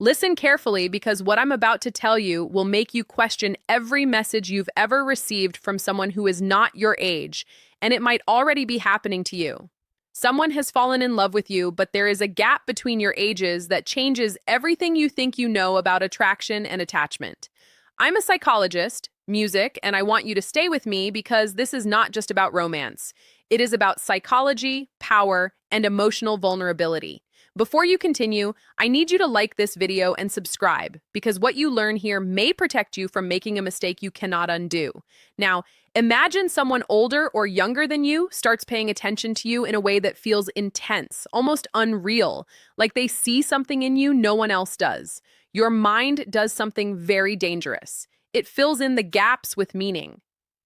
Listen carefully because what I'm about to tell you will make you question every message you've ever received from someone who is not your age, and it might already be happening to you. Someone has fallen in love with you, but there is a gap between your ages that changes everything you think you know about attraction and attachment. I'm a psychologist, music, and I want you to stay with me because this is not just about romance. It is about psychology, power, and emotional vulnerability. Before you continue, I need you to like this video and subscribe because what you learn here may protect you from making a mistake you cannot undo. Now, imagine someone older or younger than you starts paying attention to you in a way that feels intense, almost unreal, like they see something in you no one else does. Your mind does something very dangerous. It fills in the gaps with meaning.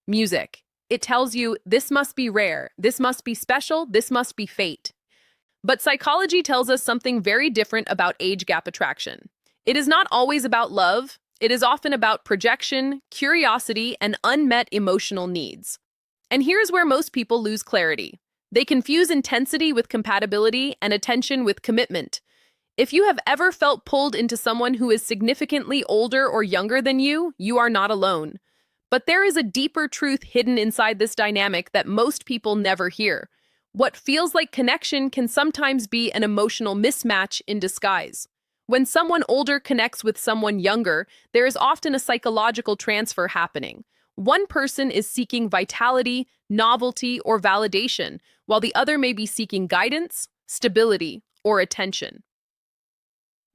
Music. It tells you this must be rare, this must be special, this must be fate. But psychology tells us something very different about age gap attraction. It is not always about love. It is often about projection, curiosity, and unmet emotional needs. And here's where most people lose clarity. They confuse intensity with compatibility and attention with commitment. If you have ever felt pulled into someone who is significantly older or younger than you are not alone. But there is a deeper truth hidden inside this dynamic that most people never hear. What feels like connection can sometimes be an emotional mismatch in disguise. When someone older connects with someone younger, there is often a psychological transfer happening. One person is seeking vitality, novelty, or validation, while the other may be seeking guidance, stability, or attention.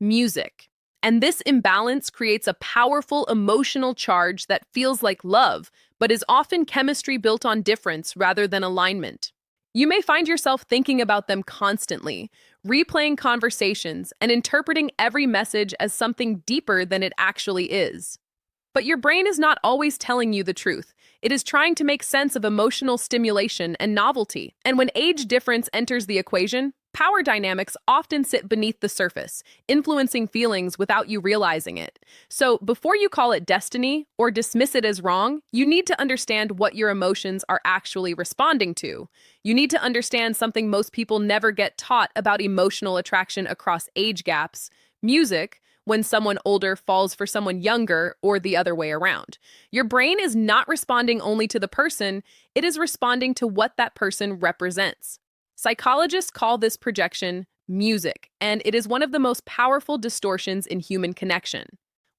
Music. And this imbalance creates a powerful emotional charge that feels like love, but is often chemistry built on difference rather than alignment. You may find yourself thinking about them constantly, replaying conversations, and interpreting every message as something deeper than it actually is. But your brain is not always telling you the truth. It is trying to make sense of emotional stimulation and novelty. And when age difference enters the equation, power dynamics often sit beneath the surface, influencing feelings without you realizing it. So, before you call it destiny or dismiss it as wrong, you need to understand what your emotions are actually responding to. You need to understand something most people never get taught about emotional attraction across age gaps: music, when someone older falls for someone younger, or the other way around. Your brain is not responding only to the person, it is responding to what that person represents. Psychologists call this projection music, and it is one of the most powerful distortions in human connection.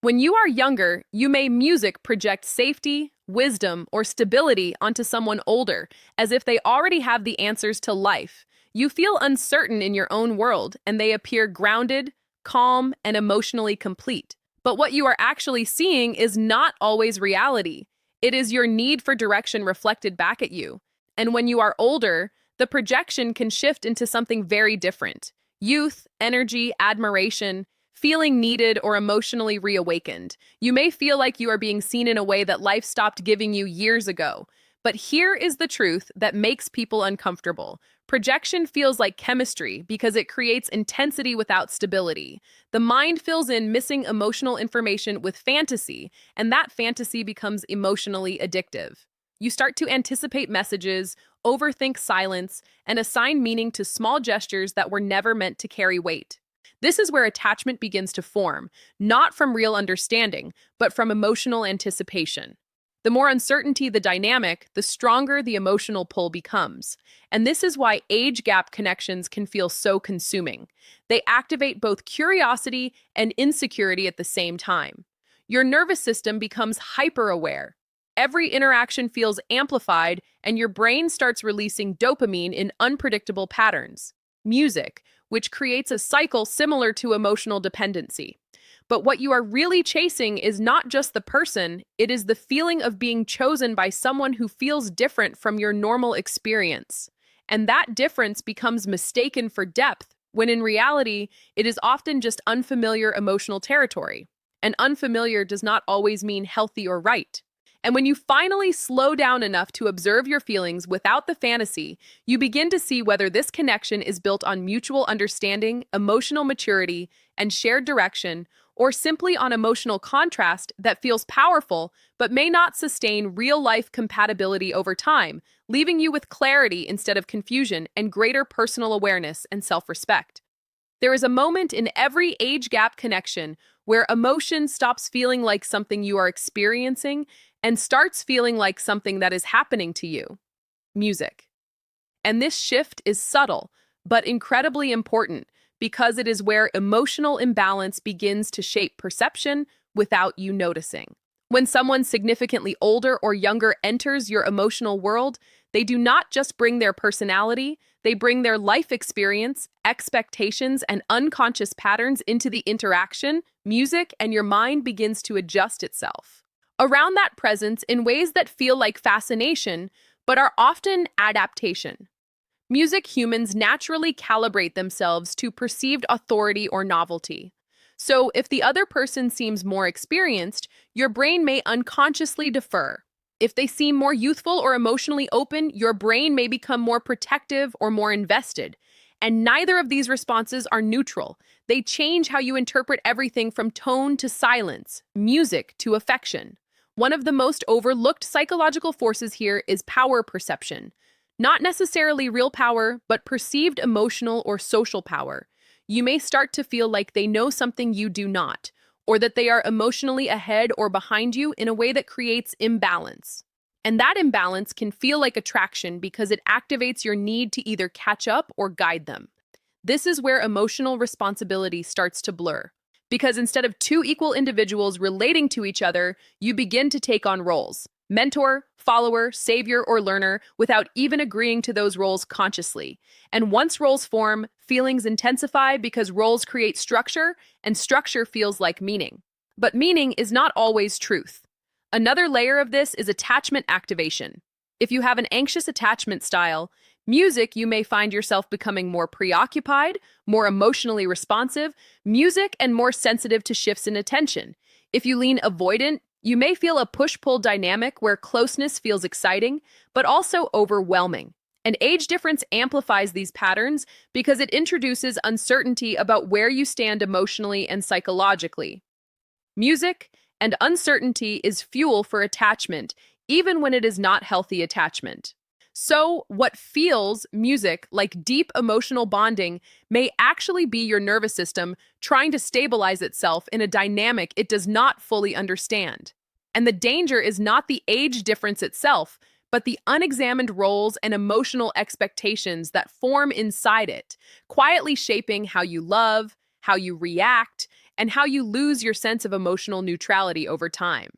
When you are younger, you may music project safety, wisdom, or stability onto someone older, as if they already have the answers to life. You feel uncertain in your own world, and they appear grounded, calm, and emotionally complete. But what you are actually seeing is not always reality. It is your need for direction reflected back at you. And when you are older, the projection can shift into something very different: youth, energy, admiration, feeling needed or emotionally reawakened. You may feel like you are being seen in a way that life stopped giving you years ago. But here is the truth that makes people uncomfortable. Projection feels like chemistry because it creates intensity without stability. The mind fills in missing emotional information with fantasy, and that fantasy becomes emotionally addictive. You start to anticipate messages, overthink silence, and assign meaning to small gestures that were never meant to carry weight. This is where attachment begins to form, not from real understanding, but from emotional anticipation. The more uncertainty the dynamic, the stronger the emotional pull becomes. And this is why age gap connections can feel so consuming. They activate both curiosity and insecurity at the same time. Your nervous system becomes hyper-aware. Every interaction feels amplified, and your brain starts releasing dopamine in unpredictable patterns. Music, which creates a cycle similar to emotional dependency. But what you are really chasing is not just the person, it is the feeling of being chosen by someone who feels different from your normal experience. And that difference becomes mistaken for depth, when in reality, it is often just unfamiliar emotional territory. And unfamiliar does not always mean healthy or right. And when you finally slow down enough to observe your feelings without the fantasy, you begin to see whether this connection is built on mutual understanding, emotional maturity, and shared direction, or simply on emotional contrast that feels powerful but may not sustain real-life compatibility over time, leaving you with clarity instead of confusion and greater personal awareness and self-respect. There is a moment in every age gap connection where emotion stops feeling like something you are experiencing and starts feeling like something that is happening to you. Music. And this shift is subtle, but incredibly important because it is where emotional imbalance begins to shape perception without you noticing. When someone significantly older or younger enters your emotional world, they do not just bring their personality, they bring their life experience, expectations, and unconscious patterns into the interaction, music, and your mind begins to adjust itself around that presence in ways that feel like fascination, but are often adaptation. Music humans naturally calibrate themselves to perceived authority or novelty. So, if the other person seems more experienced, your brain may unconsciously defer. If they seem more youthful or emotionally open, your brain may become more protective or more invested. And neither of these responses are neutral. They change how you interpret everything from tone to silence, music to affection. One of the most overlooked psychological forces here is power perception. Not necessarily real power, but perceived emotional or social power. You may start to feel like they know something you do not, or that they are emotionally ahead or behind you in a way that creates imbalance. And that imbalance can feel like attraction because it activates your need to either catch up or guide them. This is where emotional responsibility starts to blur. Because instead of two equal individuals relating to each other, you begin to take on roles: mentor, follower, savior, or learner, without even agreeing to those roles consciously. And once roles form, feelings intensify because roles create structure, and structure feels like meaning. But meaning is not always truth. Another layer of this is attachment activation. If you have an anxious attachment style, music, you may find yourself becoming more preoccupied, more emotionally responsive, music, and more sensitive to shifts in attention. If you lean avoidant, you may feel a push-pull dynamic where closeness feels exciting, but also overwhelming. An age difference amplifies these patterns because it introduces uncertainty about where you stand emotionally and psychologically. Music and uncertainty is fuel for attachment, even when it is not healthy attachment. So, what feels, music, like deep emotional bonding may actually be your nervous system trying to stabilize itself in a dynamic it does not fully understand. And the danger is not the age difference itself, but the unexamined roles and emotional expectations that form inside it, quietly shaping how you love, how you react, and how you lose your sense of emotional neutrality over time.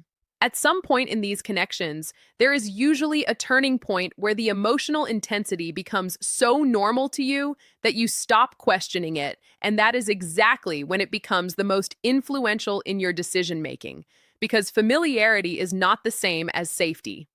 At some point in these connections, there is usually a turning point where the emotional intensity becomes so normal to you that you stop questioning it, and that is exactly when it becomes the most influential in your decision-making, because familiarity is not the same as safety.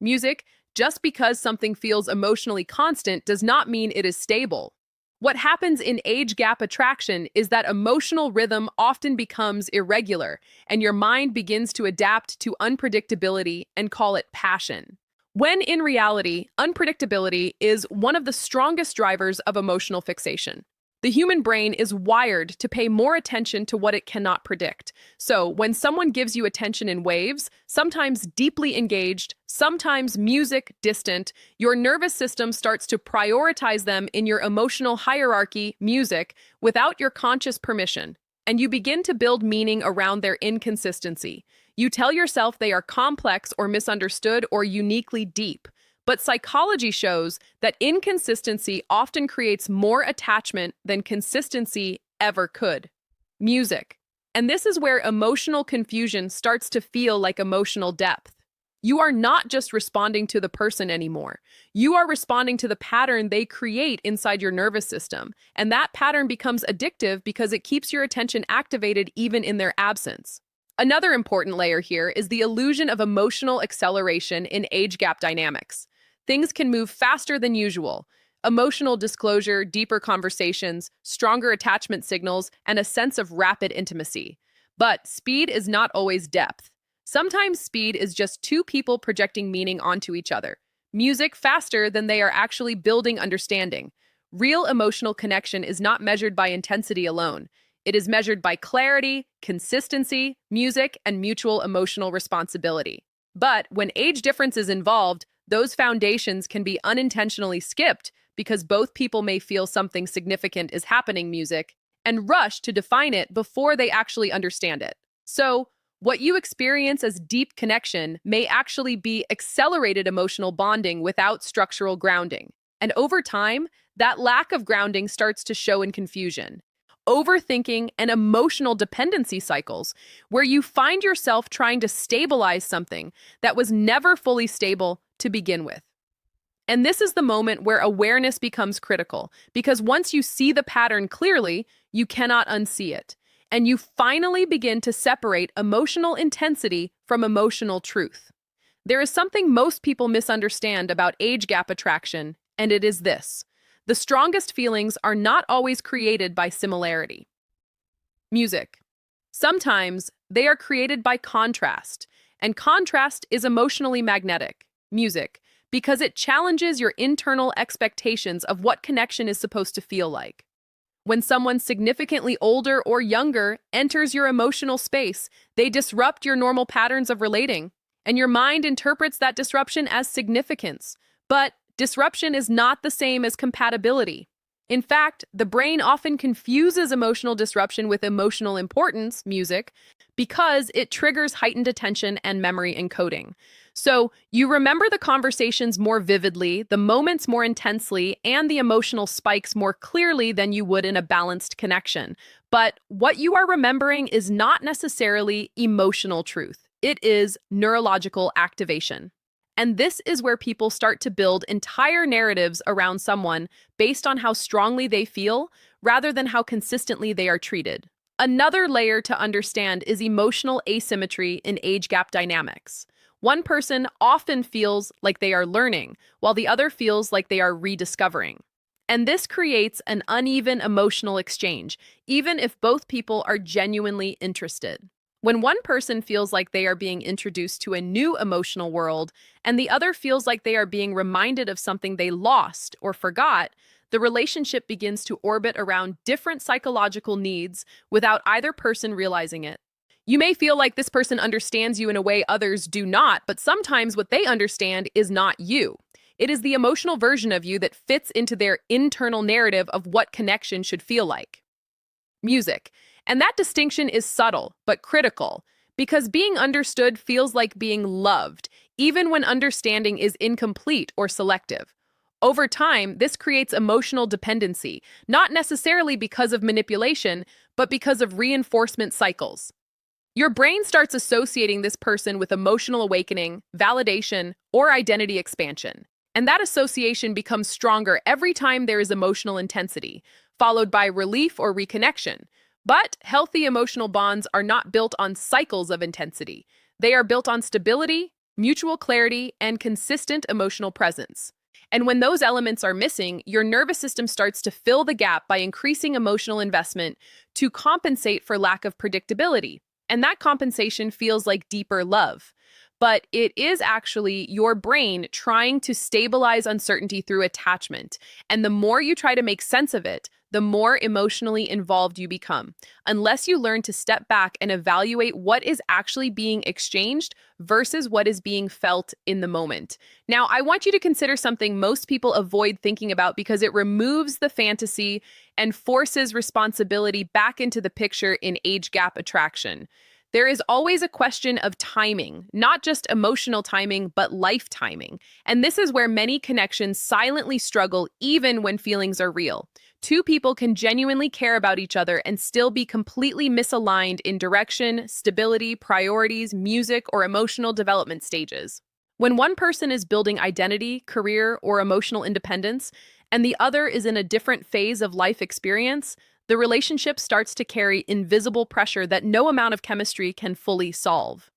Music, just because something feels emotionally constant, does not mean it is stable. What happens in age gap attraction is that emotional rhythm often becomes irregular, and your mind begins to adapt to unpredictability and call it passion. When in reality, unpredictability is one of the strongest drivers of emotional fixation. The human brain is wired to pay more attention to what it cannot predict. So, when someone gives you attention in waves, sometimes deeply engaged, sometimes music distant, your nervous system starts to prioritize them in your emotional hierarchy, music, without your conscious permission. And you begin to build meaning around their inconsistency. You tell yourself they are complex or misunderstood or uniquely deep. But psychology shows that inconsistency often creates more attachment than consistency ever could. Music. And this is where emotional confusion starts to feel like emotional depth. You are not just responding to the person anymore. You are responding to the pattern they create inside your nervous system. And that pattern becomes addictive because it keeps your attention activated even in their absence. Another important layer here is the illusion of emotional acceleration in age gap dynamics. Things can move faster than usual. Emotional disclosure, deeper conversations, stronger attachment signals, and a sense of rapid intimacy. But speed is not always depth. Sometimes speed is just two people projecting meaning onto each other. Music faster than they are actually building understanding. Real emotional connection is not measured by intensity alone. It is measured by clarity, consistency, music, and mutual emotional responsibility. But when age difference is involved, those foundations can be unintentionally skipped because both people may feel something significant is happening music and rush to define it before they actually understand it. So, what you experience as deep connection may actually be accelerated emotional bonding without structural grounding. And over time, that lack of grounding starts to show in confusion, overthinking, and emotional dependency cycles, where you find yourself trying to stabilize something that was never fully stable to begin with. And this is the moment where awareness becomes critical, because once you see the pattern clearly, you cannot unsee it. And you finally begin to separate emotional intensity from emotional truth. There is something most people misunderstand about age gap attraction, and it is this: the strongest feelings are not always created by similarity. Music. Sometimes they are created by contrast, and contrast is emotionally magnetic. Music, because it challenges your internal expectations of what connection is supposed to feel like. When someone significantly older or younger enters your emotional space, they disrupt your normal patterns of relating, and your mind interprets that disruption as significance. But disruption is not the same as compatibility. In fact, the brain often confuses emotional disruption with emotional importance, music, because it triggers heightened attention and memory encoding. So you remember the conversations more vividly, the moments more intensely, and the emotional spikes more clearly than you would in a balanced connection. But what you are remembering is not necessarily emotional truth. It is neurological activation. And this is where people start to build entire narratives around someone based on how strongly they feel, rather than how consistently they are treated. Another layer to understand is emotional asymmetry in age gap dynamics. One person often feels like they are learning, while the other feels like they are rediscovering. And this creates an uneven emotional exchange, even if both people are genuinely interested. When one person feels like they are being introduced to a new emotional world, and the other feels like they are being reminded of something they lost or forgot, the relationship begins to orbit around different psychological needs without either person realizing it. You may feel like this person understands you in a way others do not, but sometimes what they understand is not you. It is the emotional version of you that fits into their internal narrative of what connection should feel like. Music. And that distinction is subtle, but critical, because being understood feels like being loved, even when understanding is incomplete or selective. Over time, this creates emotional dependency, not necessarily because of manipulation, but because of reinforcement cycles. Your brain starts associating this person with emotional awakening, validation, or identity expansion. And that association becomes stronger every time there is emotional intensity, followed by relief or reconnection. But healthy emotional bonds are not built on cycles of intensity. They are built on stability, mutual clarity, and consistent emotional presence. And when those elements are missing, your nervous system starts to fill the gap by increasing emotional investment to compensate for lack of predictability. And that compensation feels like deeper love. But it is actually your brain trying to stabilize uncertainty through attachment. And the more you try to make sense of it, the more emotionally involved you become, unless you learn to step back and evaluate what is actually being exchanged versus what is being felt in the moment. Now, I want you to consider something most people avoid thinking about because it removes the fantasy and forces responsibility back into the picture in age gap attraction. There is always a question of timing, not just emotional timing, but life timing. And this is where many connections silently struggle even when feelings are real. Two people can genuinely care about each other and still be completely misaligned in direction, stability, priorities, music, or emotional development stages. When one person is building identity, career, or emotional independence, and the other is in a different phase of life experience, the relationship starts to carry invisible pressure that no amount of chemistry can fully solve.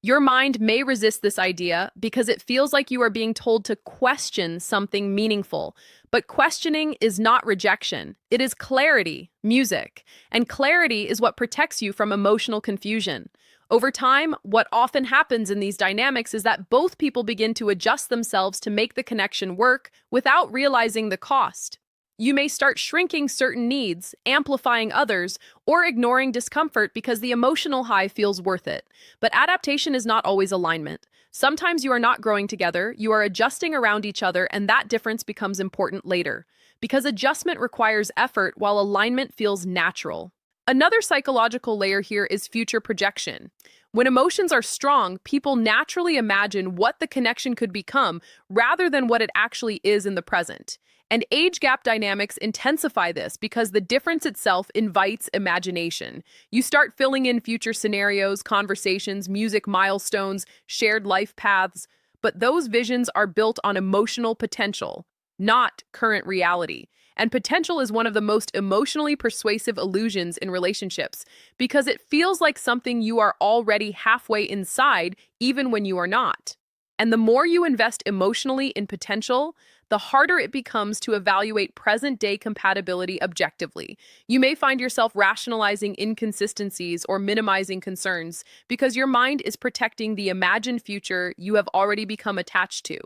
Your mind may resist this idea because it feels like you are being told to question something meaningful. But questioning is not rejection. It is clarity, music. And clarity is what protects you from emotional confusion. Over time, what often happens in these dynamics is that both people begin to adjust themselves to make the connection work without realizing the cost. You may start shrinking certain needs, amplifying others, or ignoring discomfort because the emotional high feels worth it. But adaptation is not always alignment. Sometimes you are not growing together, you are adjusting around each other, and that difference becomes important later, because adjustment requires effort while alignment feels natural. Another psychological layer here is future projection. When emotions are strong, people naturally imagine what the connection could become rather than what it actually is in the present. And age gap dynamics intensify this because the difference itself invites imagination. You start filling in future scenarios, conversations, music milestones, shared life paths, but those visions are built on emotional potential, not current reality. And potential is one of the most emotionally persuasive illusions in relationships because it feels like something you are already halfway inside, even when you are not. And the more you invest emotionally in potential, the harder it becomes to evaluate present-day compatibility objectively. You may find yourself rationalizing inconsistencies or minimizing concerns because your mind is protecting the imagined future you have already become attached to.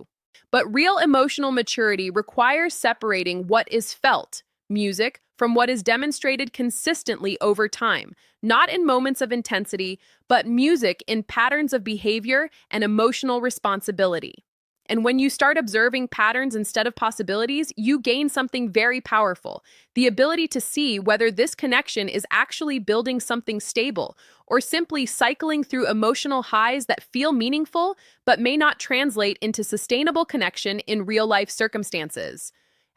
But real emotional maturity requires separating what is felt, music, from what is demonstrated consistently over time, not in moments of intensity, but music in patterns of behavior and emotional responsibility. And when you start observing patterns instead of possibilities, you gain something very powerful: the ability to see whether this connection is actually building something stable or simply cycling through emotional highs that feel meaningful but may not translate into sustainable connection in real life circumstances.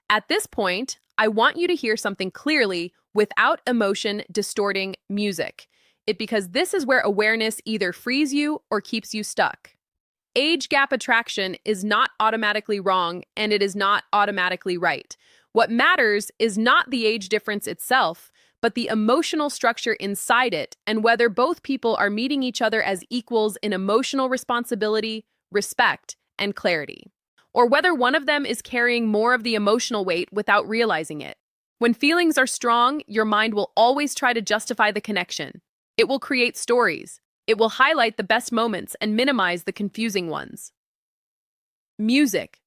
At this point, I want you to hear something clearly without emotion distorting music. Because this is where awareness either frees you or keeps you stuck. Age gap attraction is not automatically wrong, and it is not automatically right. What matters is not the age difference itself, but the emotional structure inside it, and whether both people are meeting each other as equals in emotional responsibility, respect, and clarity. Or whether one of them is carrying more of the emotional weight without realizing it. When feelings are strong, your mind will always try to justify the connection. It will create stories. It will highlight the best moments and minimize the confusing ones. Music.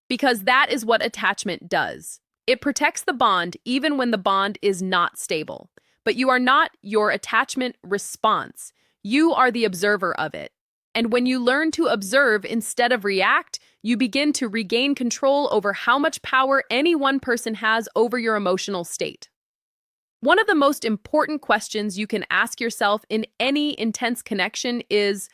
Because that is what attachment does. It protects the bond even when the bond is not stable. But you are not your attachment response. You are the observer of it. And when you learn to observe instead of react, you begin to regain control over how much power any one person has over your emotional state. One of the most important questions you can ask yourself in any intense connection is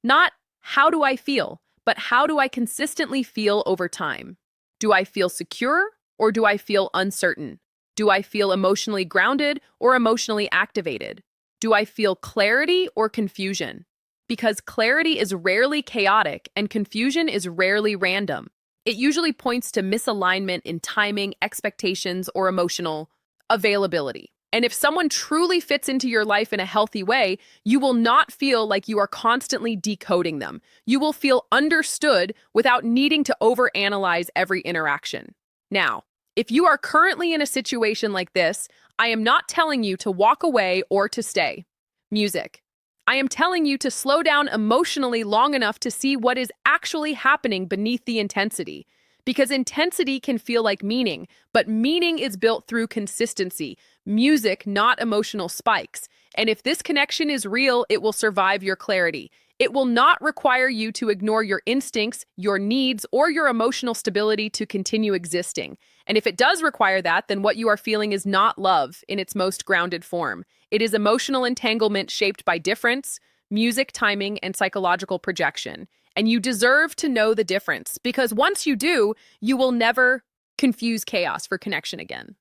not how do I feel, but how do I consistently feel over time? Do I feel secure or do I feel uncertain? Do I feel emotionally grounded or emotionally activated? Do I feel clarity or confusion? Because clarity is rarely chaotic and confusion is rarely random. It usually points to misalignment in timing, expectations, or emotional availability. And if someone truly fits into your life in a healthy way, you will not feel like you are constantly decoding them. You will feel understood without needing to overanalyze every interaction. Now, if you are currently in a situation like this, I am not telling you to walk away or to stay. Music. I am telling you to slow down emotionally long enough to see what is actually happening beneath the intensity. Because intensity can feel like meaning, but meaning is built through consistency. Music, not emotional spikes. And if this connection is real, it will survive your clarity. It will not require you to ignore your instincts, your needs, or your emotional stability to continue existing. And if it does require that, then what you are feeling is not love in its most grounded form. It is emotional entanglement shaped by difference, music, timing, and psychological projection. And you deserve to know the difference, because once you do, you will never confuse chaos for connection again.